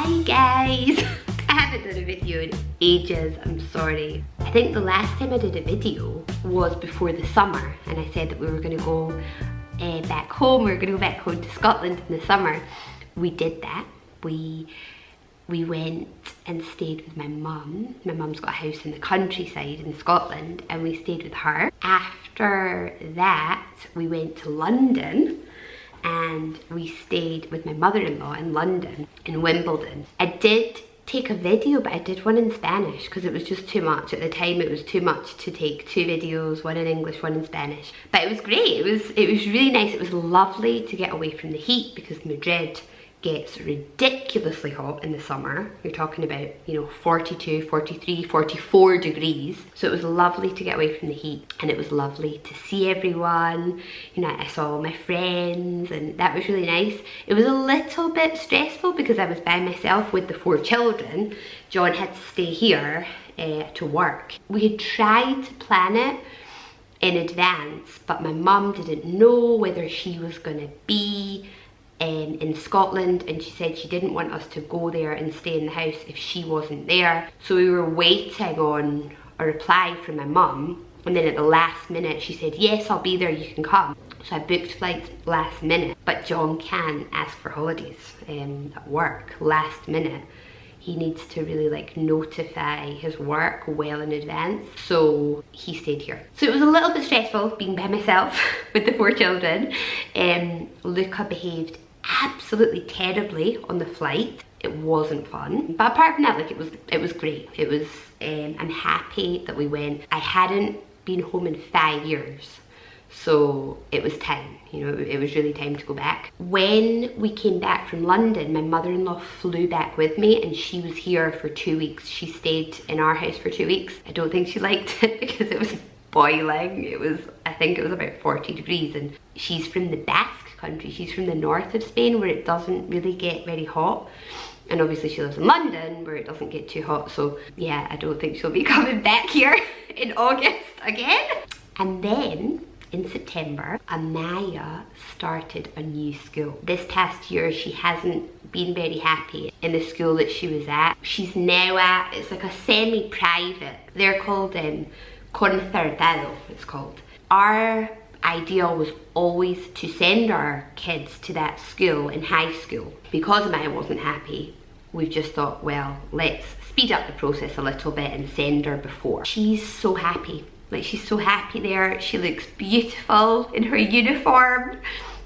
Hi guys! I haven't done a video in ages, I'm sorry. I think the last time I did a video was before the summer, and I said that we were going to go back home. We were going to go back home to Scotland in the summer. We did that. We went and stayed with my mum. My mum's got a house in the countryside in Scotland, and we stayed with her. After that, we went to London and we stayed with my mother-in-law in London, in Wimbledon. I did take a video, but I did one in Spanish because it was just too much. At the time it was too much to take 2 videos, one in English, one in Spanish. But it was great, it was really nice. It was lovely to get away from the heat because Madrid gets ridiculously hot in the summer. You're talking about, you know, 42, 43, 44 degrees. So it was lovely to get away from the heat, and it was lovely to see everyone. You know, I saw all my friends, and that was really nice. It was a little bit stressful because I was by myself with the 4 children. John had to stay here to work. We had tried to plan it in advance, but my mum didn't know whether she was gonna be in Scotland, and she said she didn't want us to go there and stay in the house if she wasn't there. So we were waiting on a reply from my mum, and then at the last minute she said, yes, I'll be there, you can come. So I booked flights last minute, but John can ask for holidays at work last minute. He needs to really like notify his work well in advance, so he stayed here. So it was a little bit stressful being by myself with the 4 children. Luca behaved absolutely terribly on the flight. It wasn't fun, but apart from that, like, it was great. It was I'm happy that we went. I hadn't been home in 5 years, so it was time, you know, it was really time to go back. When we came back from London, my mother-in-law flew back with me, and she was here for 2 weeks. She stayed in our house for 2 weeks. I don't think she liked it because it was boiling. It was, I think it was about 40 degrees, and she's from the Basque country. She's from the north of Spain where it doesn't really get very hot. And obviously she lives in London where it doesn't get too hot. So yeah, I don't think she'll be coming back here in August again. And then in September, Amaia started a new school. This past year, she hasn't been very happy in the school that she was at. She's now at, it's like a semi-private. They're called Concertado, it's called. Our idea was always to send our kids to that school in high school. Because Amaia wasn't happy, we've just thought, well, let's speed up the process a little bit and send her before. She's so happy. Like, she's so happy there. She looks beautiful in her uniform,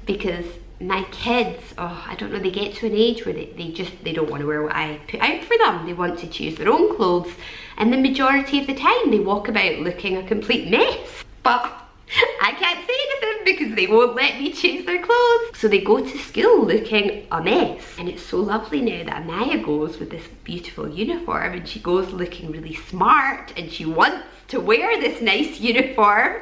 because my kids, oh, I don't know, they get to an age where they don't want to wear what I put out for them. They want to choose their own clothes, and the majority of the time they walk about looking a complete mess. But I can't say anything because they won't let me choose their clothes. So they go to school looking a mess. And it's so lovely now that Amaia goes with this beautiful uniform, and she goes looking really smart, and she wants to wear this nice uniform.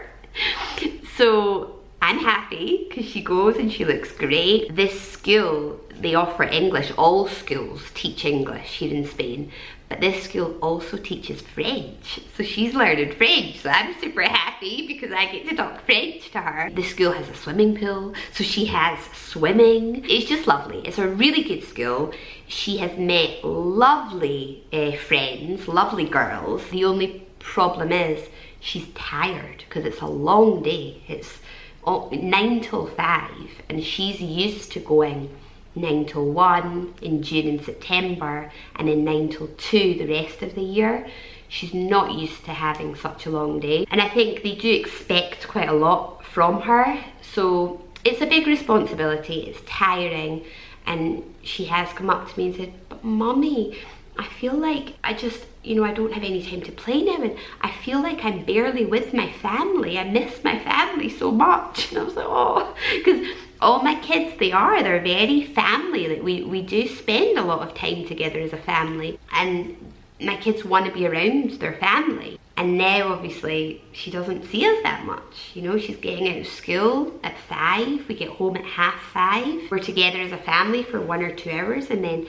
So I'm happy because she goes and she looks great. This school, they offer English. All schools teach English here in Spain. But this school also teaches French, so she's learning French, so I'm super happy because I get to talk French to her. The school has a swimming pool, so she has swimming. It's just lovely. It's a really good school. She has met lovely friends, lovely girls. The only problem is she's tired because it's a long day. It's 9 till 5, and she's used to going 9 till 1 in June and September, and then 9 till 2 the rest of the year. She's not used to having such a long day, and I think they do expect quite a lot from her, so it's a big responsibility. It's tiring, and she has come up to me and said, but Mummy, I feel like I don't have any time to play now, and I feel like I'm barely with my family. I miss my family so much. And I was like, oh, because all my kids, they're very family. Like, we do spend a lot of time together as a family, and my kids want to be around their family. And now obviously she doesn't see us that much. You know, she's getting out of school at 5. We get home at 5:30. We're together as a family for 1 or 2 hours, and then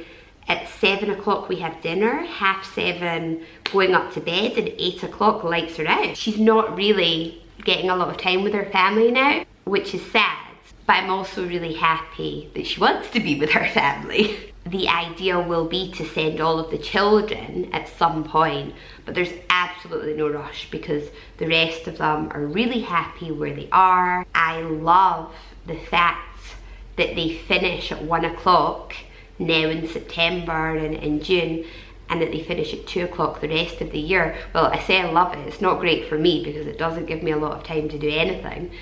at 7 o'clock we have dinner, 7:30 going up to bed, and 8 o'clock lights are out. She's not really getting a lot of time with her family now, which is sad. but I'm also really happy that she wants to be with her family. The idea will be to send all of the children at some point, but there's absolutely no rush because the rest of them are really happy where they are. I love the fact that they finish at 1 o'clock now in September and in June, and that they finish at 2 o'clock the rest of the year. Well, I say I love it. It's not great for me because it doesn't give me a lot of time to do anything,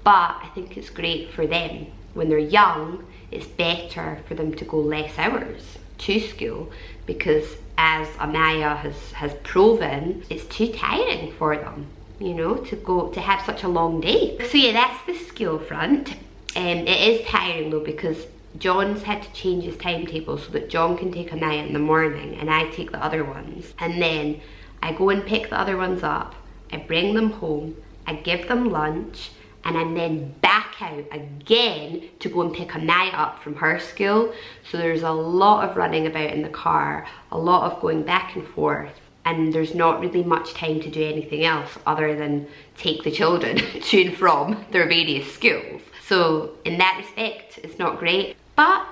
but I think it's great for them. When they're young, it's better for them to go less hours to school because, as Amaia has proven, it's too tiring for them, you know, to have such a long day. So yeah, that's the school front. It is tiring though because John's had to change his timetable so that John can take Amaia in the morning and I take the other ones. And then I go and pick the other ones up, I bring them home, I give them lunch, and I'm then back out again to go and pick Amaia up from her school. So there's a lot of running about in the car, a lot of going back and forth, and there's not really much time to do anything else other than take the children to and from their various schools. So in that respect, it's not great, but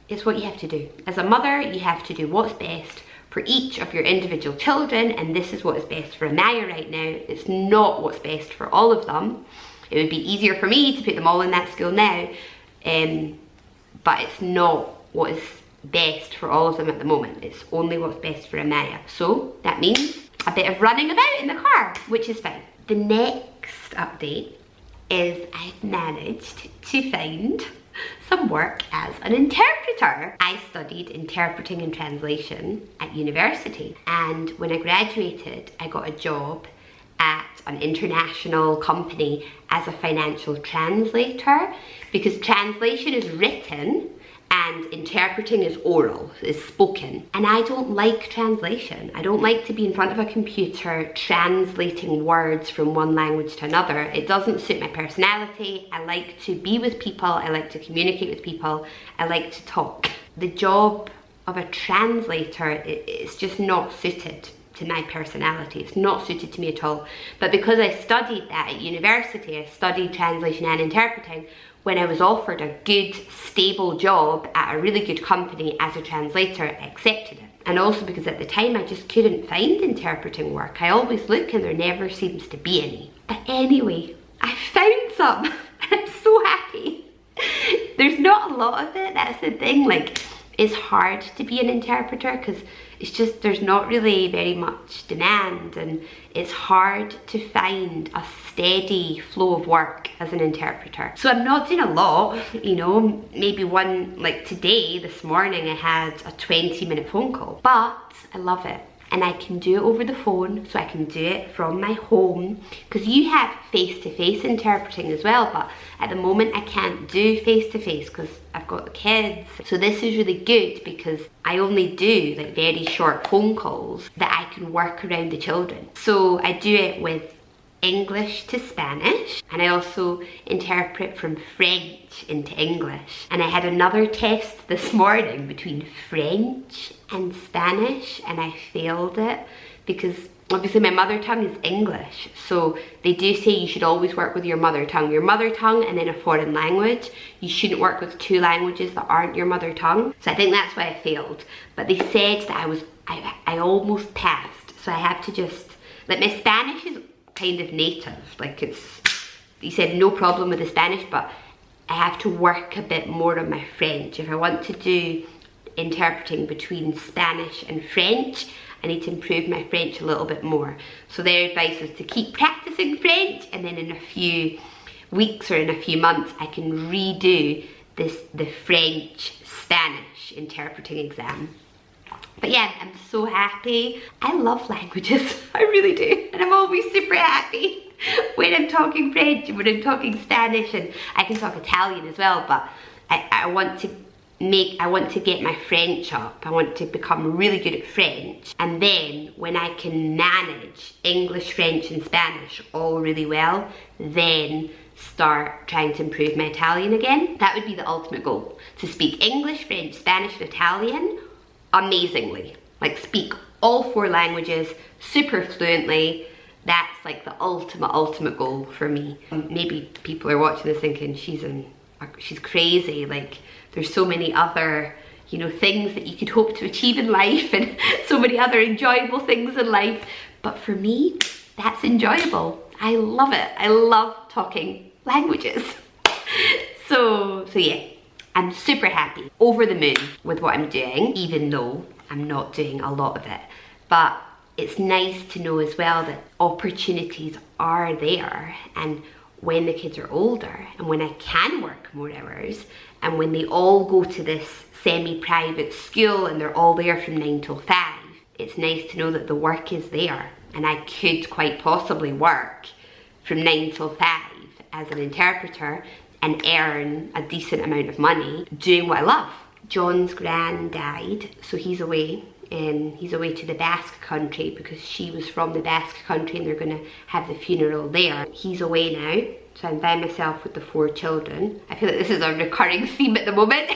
it's what you have to do. As a mother, you have to do what's best for each of your individual children, and this is what is best for Amaia right now. It's not what's best for all of them. It would be easier for me to put them all in that school now, but it's not what is best for all of them at the moment. It's only what's best for Amaia. So that means a bit of running about in the car, which is fine. The next update is I've managed to find some work as an interpreter. I studied interpreting and translation at university, and when I graduated, I got a job at an international company as a financial translator, because translation is written and interpreting is oral, is spoken. And I don't like translation. I don't like to be in front of a computer translating words from one language to another. It doesn't suit my personality. I like to be with people. I like to communicate with people. I like to talk. The job of a translator is just not suited to my personality. It's not suited to me at all. But because I studied that at university, I studied translation and interpreting, when I was offered a good, stable job at a really good company as a translator, I accepted it. And also because at the time I just couldn't find interpreting work. I always look and there never seems to be any. But anyway, I found some and I'm so happy. There's not a lot of it, that's the thing. Like, it's hard to be an interpreter because it's just, there's not really very much demand, and it's hard to find a steady flow of work as an interpreter. So I'm not doing a lot, you know, maybe one, like today, this morning, I had a 20-minute phone call, but I love it. And I can do it over the phone, so I can do it from my home, because you have face-to-face interpreting as well, but at the moment I can't do face-to-face because I've got the kids. So this is really good because I only do like very short phone calls that I can work around the children. So I do it with English to Spanish, and I also interpret from French into English. And I had another test this morning between French and Spanish, and I failed it because obviously my mother tongue is English. So they do say you should always work with your mother tongue and then a foreign language. You shouldn't work with two languages that aren't your mother tongue. So I think that's why I failed. But they said that I almost passed. So I have to just, like, my Spanish is kind of native, like he said no problem with the Spanish, but I have to work a bit more on my French. If I want to do interpreting between Spanish and French, I need to improve my French a little bit more. So their advice is to keep practicing French, and then in a few weeks or in a few months I can redo the French-Spanish interpreting exam. But yeah, I'm so happy. I love languages, I really do. And I'm always super happy when I'm talking French and when I'm talking Spanish, and I can talk Italian as well, but I want to get my French up. I want to become really good at French. And then when I can manage English, French and Spanish all really well, then start trying to improve my Italian again. That would be the ultimate goal. To speak English, French, Spanish and Italian amazingly. Like, speak all 4 languages super fluently. That's like the ultimate goal for me. Maybe people are watching this thinking she's she's crazy. Like, there's so many other, you know, things that you could hope to achieve in life and so many other enjoyable things in life. But for me, that's enjoyable. I love it. I love talking languages. So yeah, I'm super happy, over the moon with what I'm doing, even though I'm not doing a lot of it. But it's nice to know as well that opportunities are there, and when the kids are older and when I can work more hours and when they all go to this semi-private school and they're all there from 9 till 5, it's nice to know that the work is there, and I could quite possibly work from 9 till 5 as an interpreter and earn a decent amount of money doing what I love. John's gran died, so he's away. He's away to the Basque country because she was from the Basque country and they're going to have the funeral there. He's away now, so I'm by myself with the 4 children. I feel like this is a recurring theme at the moment.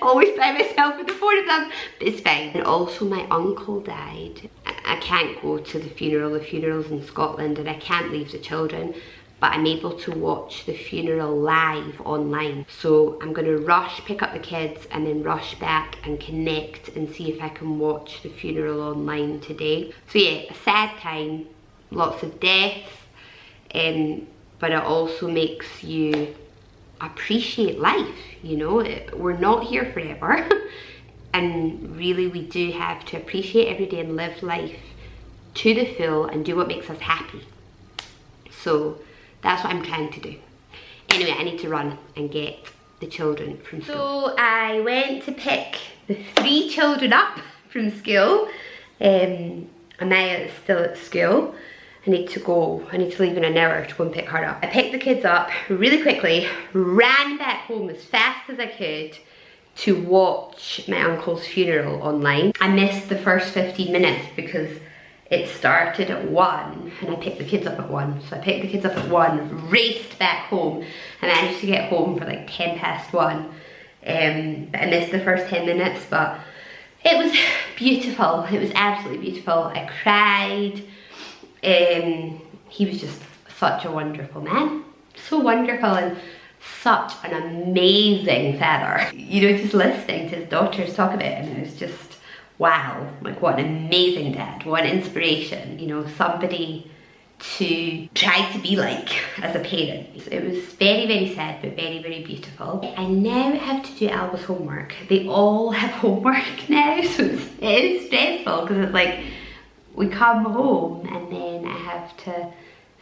Always by myself with the 4 of them, but it's fine. And also my uncle died. I can't go to the funeral's in Scotland, and I can't leave the children, but I'm able to watch the funeral live online. So I'm gonna rush, pick up the kids, and then rush back and connect and see if I can watch the funeral online today. So yeah, a sad time, lots of death, but it also makes you appreciate life, you know? We're not here forever. And really we do have to appreciate every day and live life to the full and do what makes us happy. So that's what I'm trying to do. Anyway, I need to run and get the children from school. So I went to pick the 3 children up from school. Amaia is still at school. I need to leave in an hour to go and pick her up. I picked the kids up really quickly, ran back home as fast as I could to watch my uncle's funeral online. I missed the first 15 minutes because it started at 1 and I picked the kids up at 1. So I picked the kids up at 1, raced back home, and managed to get home for like 10 past 1. But I missed the first 10 minutes, but it was beautiful. It was absolutely beautiful. I cried. He was just such a wonderful man. So wonderful and such an amazing father. You know, just listening to his daughters talk about him, it was just, wow, like what an amazing dad, what an inspiration, you know, somebody to try to be like as a parent. It was very, very sad, but very, very beautiful. I now have to do Alba's homework. They all have homework now, so it is stressful because it's like, we come home and then I have to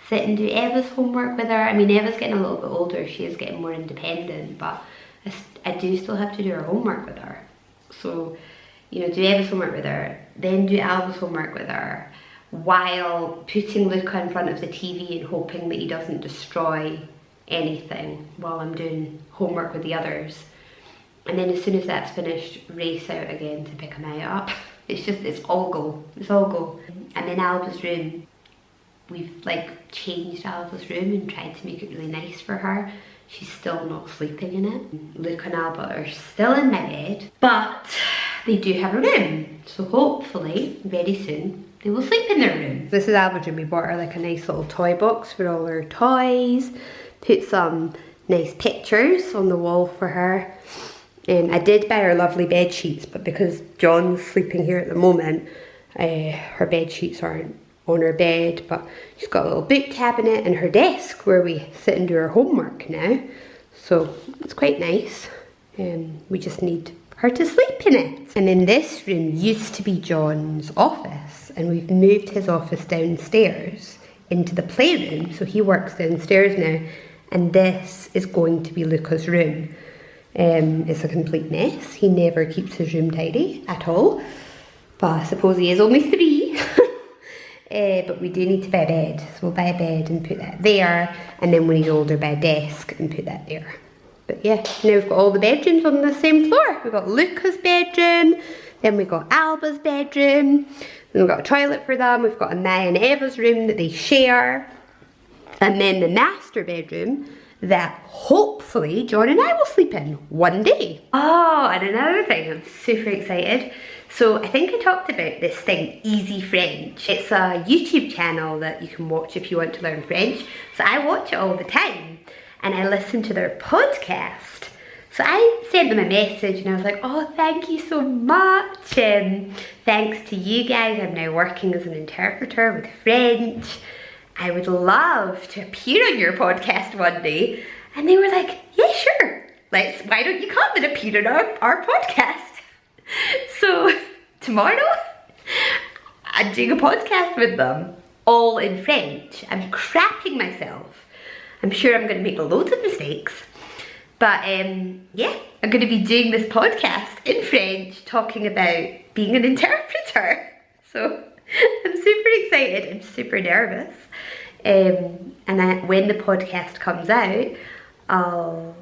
sit and do Eva's homework with her. I mean, Eva's getting a little bit older, she is getting more independent, but I do still have to do her homework with her. So, you know, do Eva's homework with her, then do Alba's homework with her, while putting Luca in front of the TV and hoping that he doesn't destroy anything while I'm doing homework with the others. And then as soon as that's finished, race out again to pick Amaia up. It's all go. It's all go. And then Alba's room, we've like changed Alba's room and tried to make it really nice for her. She's still not sleeping in it. Luca and Alba are still in my bed, but they do have a room. So hopefully, very soon, they will sleep in their room. This is Alba's room. We bought her like a nice little toy box for all her toys. Put some nice pictures on the wall for her. I did buy her lovely bed sheets, but because John's sleeping here at the moment, her bed sheets aren't on her bed, but she's got a little book cabinet and her desk where we sit and do our homework now. So it's quite nice. We just need her to sleep in it. And then this room used to be John's office, and we've moved his office downstairs into the playroom, so he works downstairs now, and this is going to be Luca's room. It's a complete mess. He never keeps his room tidy at all, but I suppose he is only 3. But we do need to buy a bed, so we'll buy a bed and put that there, and then when he's older buy a desk and put that there. But yeah, now we've got all the bedrooms on the same floor. We've got Luca's bedroom, then we've got Alba's bedroom, then we've got a toilet for them, we've got Amaia and Eva's room that they share, and then the master bedroom that hopefully John and I will sleep in one day. Oh, and another thing, I'm super excited. So I think I talked about this thing, Easy French. It's a YouTube channel that you can watch if you want to learn French. So I watch it all the time. and I listen to their podcast. So I sent them a message and I was like, oh, thank you so much. Thanks to you guys, I'm now working as an interpreter with French. I would love to appear on your podcast one day. And they were like, yeah, sure. Why don't you come and appear on our podcast? So tomorrow, I'm doing a podcast with them, all in French. I'm crapping myself. I'm sure I'm going to make loads of mistakes. But yeah, I'm going to be doing this podcast in French, talking about being an interpreter. So I'm super excited. I'm super nervous. And when the podcast comes out, I'll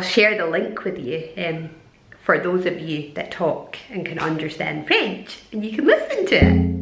share the link with you for those of you that talk and can understand French, and you can listen to it.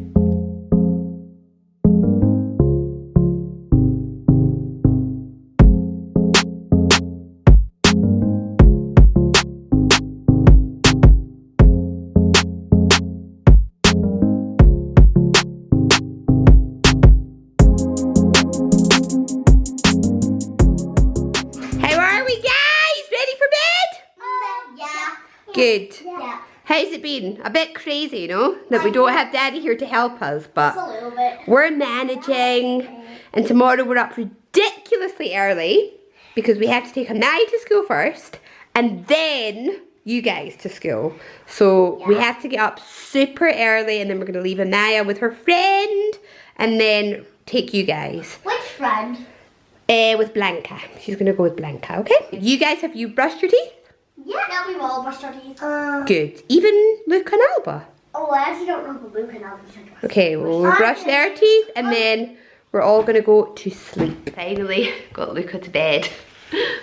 Good. Yeah. How's it been? A bit crazy, you know? That we don't have Daddy here to help us, but a little bit. We're managing. And tomorrow we're up ridiculously early because we have to take Amaia to school first and then you guys to school. So we have to get up super early and then we're going to leave Amaia with her friend and then take you guys. Which friend? With Blanca. She's going to go with Blanca, okay? You guys, have you brushed your teeth? Yeah, we've all brushed our teeth. Good. Even Luca and Alba? Oh, I actually don't know who Luca and Alba are. Okay, well, we'll brush their teeth and then we're all going to go to sleep. Finally got Luca to bed.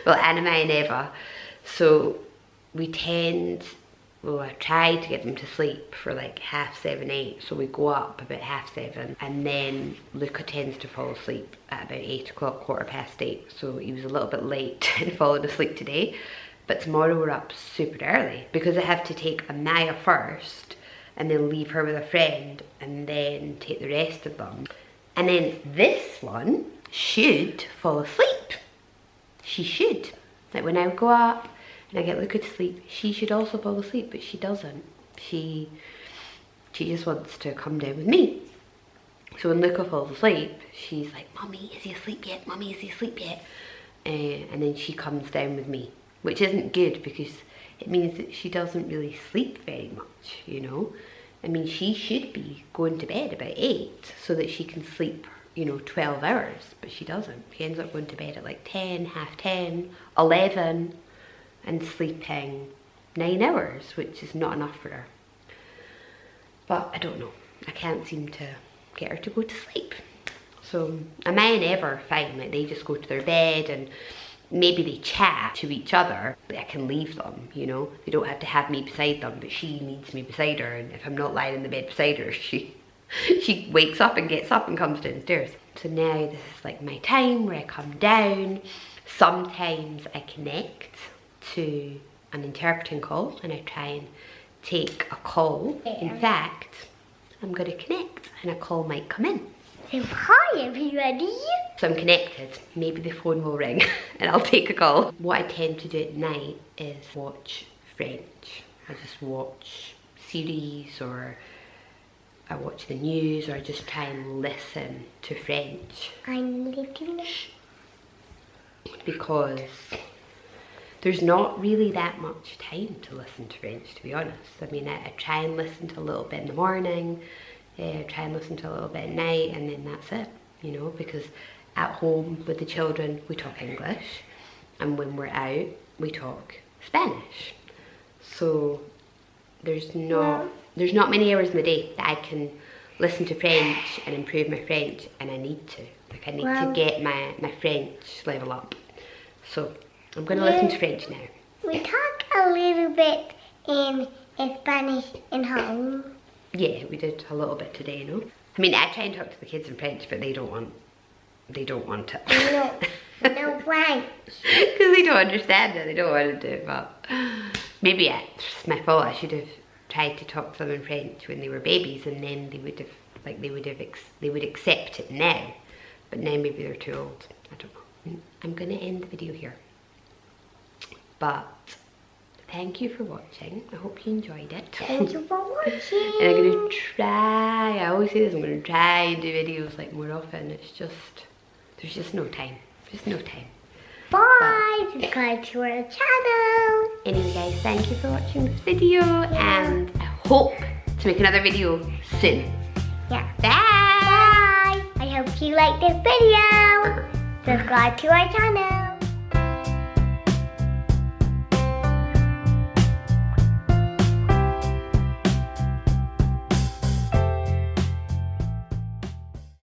Well, Amaia and Eva. So we I try to get them to sleep for like 7:30, 8. So we go up about 7:30 and then Luca tends to fall asleep at about 8 o'clock, 8:15. So he was a little bit late in falling asleep today. But tomorrow we're up super early because I have to take Amaia first and then leave her with a friend and then take the rest of them. And then this one should fall asleep. She should. Like when I go up and I get Luca to sleep, she should also fall asleep, but she doesn't. She just wants to come down with me. So when Luca falls asleep, she's like, Mummy, is he asleep yet? Mummy, is he asleep yet? And then she comes down with me. Which isn't good because it means that she doesn't really sleep very much, you know. I mean, she should be going to bed about 8 so that she can sleep, 12 hours, but she doesn't. She ends up going to bed at like 10, 10:30, 11 and sleeping 9 hours, which is not enough for her. But I don't know. I can't seem to get her to go to sleep. So Amaia and Eva are fine. Like they just go to their bed and maybe they chat to each other. I can leave them, They don't have to have me beside them, but she needs me beside her, and if I'm not lying in the bed beside her, she wakes up and gets up and comes downstairs. So now this is like my time where I come down. Sometimes I connect to an interpreting call and I try and take a call. In fact, I'm going to connect and a call might come in. So hi everybody. So I'm connected. Maybe the phone will ring and I'll take a call. What I tend to do at night is watch French. I just watch series or I watch the news or I just try and listen to French. I'm listening. Because there's not really that much time to listen to French, to be honest. I mean, I try and listen to a little bit in the morning. Try and listen to a little bit at night and then that's it, because at home with the children we talk English and when we're out we talk Spanish. So there's not many hours in the day that I can listen to French and improve my French, and I need to. Like I need to get my French level up. So I'm going to listen to French now. We talk a little bit in Spanish in home. Yeah, we did a little bit today, I mean, I try and talk to the kids in French, but they don't want it. No French. Because they don't understand it, they don't want to do it, but maybe it's my fault. I should have tried to talk to them in French when they were babies, and then they would accept it now. But now maybe they're too old. I don't know. I'm gonna end the video here. But thank you for watching. I hope you enjoyed it. Thank you for watching. And I'm gonna try, I always say this, I'm gonna try and do videos like more often. It's just, there's just no time. Just no time. Bye. Subscribe to our channel. Anyway guys, thank you for watching this video and I hope to make another video soon. Yeah. Bye! Bye. I hope you liked this video. Subscribe to our channel.